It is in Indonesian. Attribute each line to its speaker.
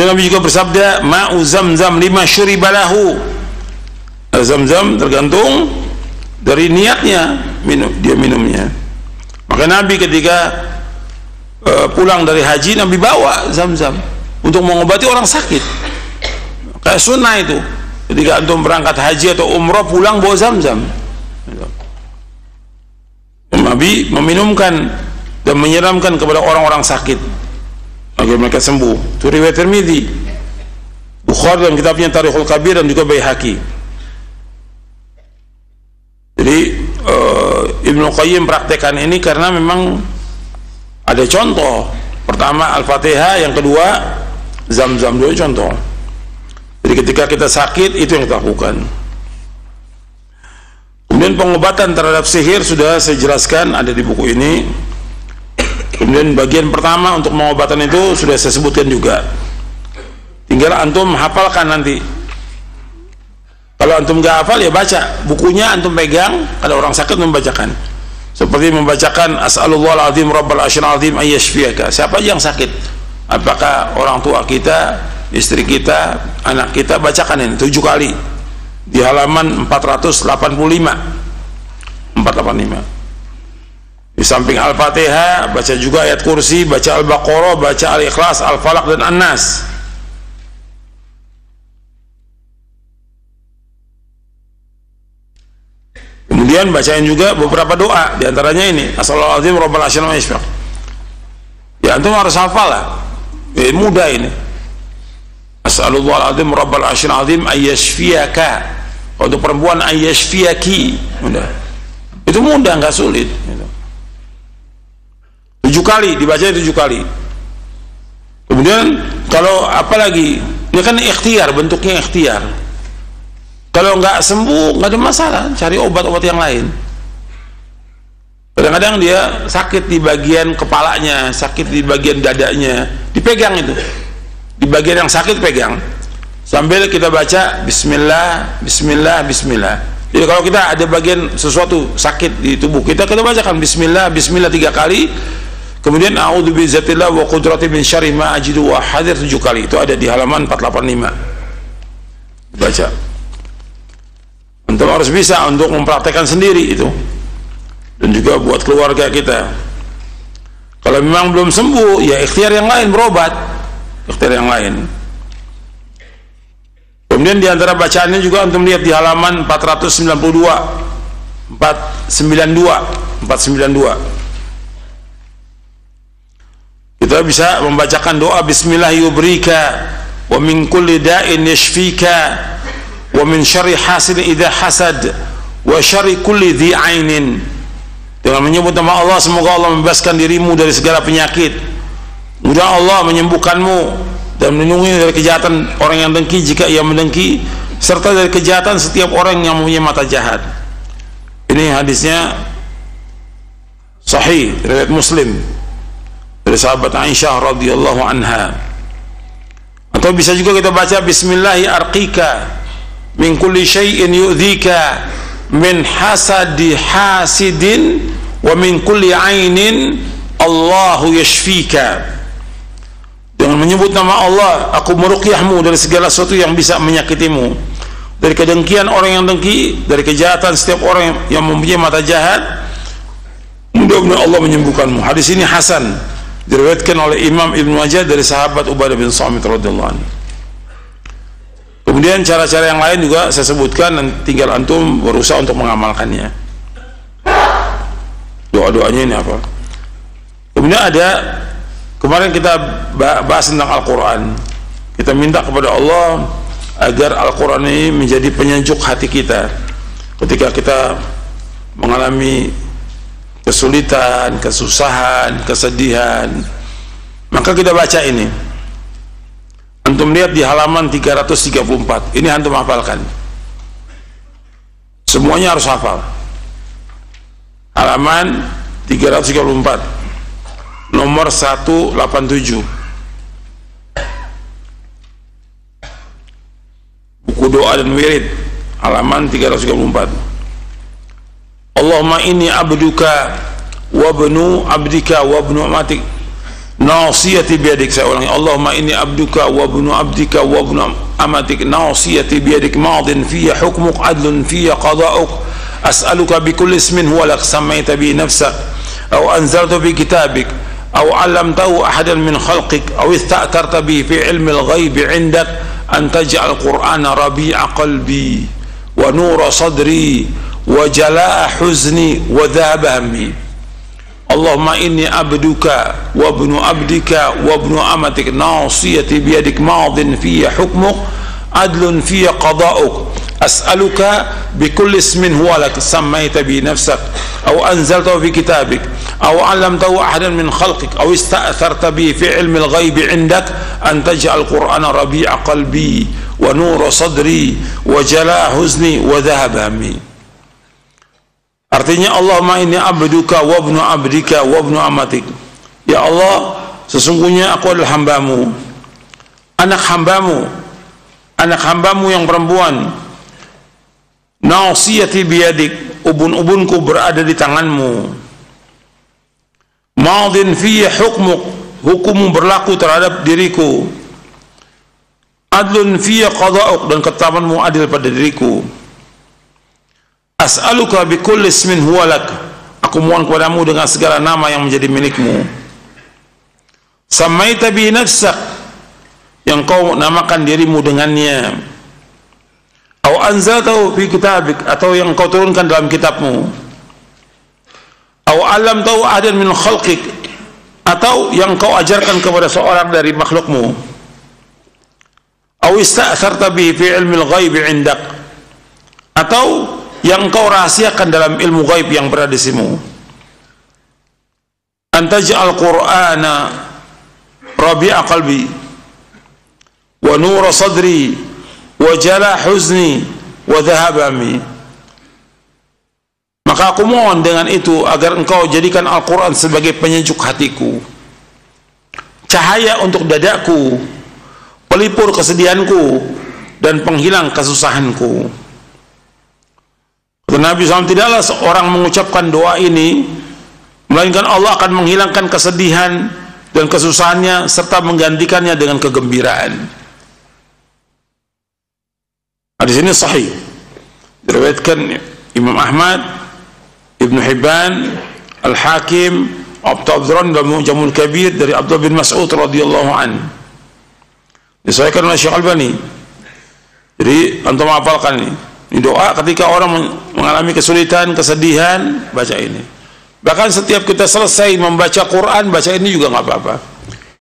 Speaker 1: Kemudian Nabi juga bersabda, ma'u zamzam lima syuribalahu. Zamzam tergantung dari niatnya dia minumnya. Maka Nabi ketika pulang dari haji, Nabi bawa zamzam untuk mengobati orang sakit. Kayak sunnah itu, ketika antum berangkat haji atau umrah pulang bawa zamzam. Nabi meminumkan dan menyiramkan kepada orang-orang sakit agar mereka sembuh. Itu riwayat Tirmidzi, Bukhari dalam kitabnya Tarikhul Kabir, dan juga Baihaqi. Jadi Ibnu Qayyim praktekkan ini karena memang ada contoh. Pertama Al-Fatihah, yang kedua Zamzam, dua contoh. Jadi ketika kita sakit itu yang kita lakukan. Kemudian pengobatan terhadap sihir sudah saya jelaskan, ada di buku ini. Kemudian bagian pertama untuk pengobatan itu sudah saya sebutkan juga. Tinggal antum hafalkan nanti. Kalau antum nggak hafal ya baca bukunya, antum pegang, ada orang sakit membacakan. Seperti membacakan As'alullah al-azim rabbal arsyil azim ayyashfiyaka. Siapa aja yang sakit, apakah orang tua kita, istri kita, anak kita, bacakan ini 7 kali di halaman 485. Di samping Al-Fatihah baca juga ayat kursi, baca Al-Baqarah, baca Al-Ikhlas, Al-Falaq, dan An-Nas. Kemudian bacain juga beberapa doa, diantaranya ini As'alullahaladzim rabbal arsyil azim. Ya antum harus hafal lah, mudah ini. As'alullahaladzim rabbal arsyil azim ayyashfiyaka. Untuk perempuan ayyashfiyaki, mudah. Itu mudah, nggak sulit. 7 kali dibacanya, 7 kali. Kemudian kalau apalagi ini kan ikhtiar, bentuknya ikhtiar. Kalau nggak sembuh nggak ada masalah, cari obat-obat yang lain. Kadang-kadang dia sakit di bagian kepalanya, sakit di bagian dadanya, dipegang itu. Di bagian yang sakit pegang. Sambil kita baca Bismillah, Bismillah, Bismillah. Jadi kalau kita ada bagian sesuatu sakit di tubuh kita, kita bacakan Bismillah, Bismillah 3 kali. Kemudian A'udzu bi'izatillah wa qudrati min syarri ma ajidu wa hadir 7 kali. Itu ada di halaman 485. Baca. Antum harus bisa untuk mempraktekkan sendiri itu, dan juga buat keluarga kita. Kalau memang belum sembuh, ya ikhtiar yang lain, berobat, ikhtiar yang lain. Kemudian diantara bacaannya juga antum lihat di halaman 492. Kita bisa membacakan doa Bismillah yubrika wa min kulli da'in yashfika wa min syarri hasidin idza hasad wa syarri kulli dhi ainin. Dengan menyebut nama Allah, semoga Allah membebaskan dirimu dari segala penyakit. Mudah Allah menyembuhkanmu dan melindungi dari kejahatan orang yang dengki jika ia mendengki, serta dari kejahatan setiap orang yang mempunyai mata jahat. Ini hadisnya sahih, riwayat Muslim dari sahabat Aisyah radhiyallahu anha. Atau bisa juga kita baca Bismillahi arqika min kulli syai'in yu'dhika min hasadi hasidin wa min kulli ainin Allahu yashfika. Dengan menyebut nama Allah, aku meruqyahmu dari segala sesuatu yang bisa menyakitimu, dari kedengkian orang yang dengki, dari kejahatan setiap orang yang mempunyai mata jahat. Mudah-mudahan Allah menyembuhkanmu. Hadis ini hasan, diriwayatkan oleh Imam Ibnu Majah dari sahabat Ubadah bin Samit radhiyallahu anhu. Kemudian cara-cara yang lain juga saya sebutkan, dan tinggal antum berusaha untuk mengamalkannya. Doa-doanya ini apa? Kemudian ada, kemarin kita bahas tentang Al-Quran. Kita minta kepada Allah agar Al-Quran ini menjadi penyejuk hati kita ketika kita mengalami kesulitan, kesusahan, kesedihan. Maka kita baca ini. Antum lihat di halaman 334. Ini antum hafalkan. Semuanya harus hafal. Halaman 334. Nomor 187. Buku doa dan wirid, halaman 334. Allahumma inni abduka wa ibnu abdika wa ibnu amatik nasiyati biyadik. Saya ulangi, Allahumma inni abduka wa ibnu abdika wa ibnu amatik, nasiyati biyadik, madin fiyya hukmuk, adlun fiyya qada'uk, as'aluka bikulli ismin huwa lak sammaita bi nafsak aw anzalta bi kitabik aw 'allamtahu ahadan min khalqik aw ista'tarta bi fi ilmi al-ghaib 'indak an taj'al qur'ana rabi'a qalbi wa nura sadri wa jalaa huzni wa dhahaba hammi. Allahumma inni abduka wa ibnu abdika wa ibnu amatik, nasiyati biyadik, madin fiyya hukmuk, adlun fiyya qada'uk, as'aluka bikulli ismin huwa lak sammaita bi nafsak aw anzaltahu fi kitabik aw 'allamtahu ahadan min khalqik aw ista'tharta bi fi ilmi al-ghaib 'indak an taj'al qur'ana rabi'a qalbi wa nura sadri wa jalaa huzni wa dhahaba hammi. Artinya, Allahumma inni abduka wa ibnu abdika wa ibnu amatik, ya Allah, sesungguhnya aku adalah hambamu, anak hambamu yang perempuan, nasiyati biyadik, ubun-ubunku berada di tanganmu, madin fiyya hukmuk, hukummu berlaku terhadap diriku, adlun fiyya qada'uk, dan ketetapanmu adil pada diriku, as'aluka bikulli ismin huwa lak, aku mohon kepadamu dengan segala nama yang menjadi milikmu, sammaita bi nafsak, yang kau namakan dirimu dengannya, atau anzaltahu fi kitabik, atau yang kau turunkan dalam kitabmu, atau 'allamtahu ahadan min khalqik, atau yang kau ajarkan kepada seorang dari makhlukmu, atau ista'tharta bihi fi ilmi al-ghaib 'indak, atau yang kau rahasiakan dalam ilmu ghaib yang berada di sisimu, antaj'al qur'ana rabi'a qalbi wa nura sadri wa jala huzni wa dhahaba hammi. Maka aku mohon dengan itu agar engkau jadikan Al-Quran sebagai penyejuk hatiku, cahaya untuk dadaku, pelipur kesedihanku, dan penghilang kesusahanku. Kata Nabi SAW, tidaklah seorang mengucapkan doa ini melainkan Allah akan menghilangkan kesedihan dan kesusahannya serta menggantikannya dengan kegembiraan. Hadis ini sahih, diriwayatkan Imam Ahmad, Ibnu Hibban, Al-Hakim, Abdurrahman dalam Mu'jamul Kabir dari Abdullah bin Mas'ud radhiyallahu an. Disahihkan oleh Syekh Albani. Jadi antum hafalkan ini. Ini doa ketika orang mengalami kesulitan, kesedihan, baca ini. Bahkan setiap kita selesai membaca Quran, baca ini juga nggak apa-apa.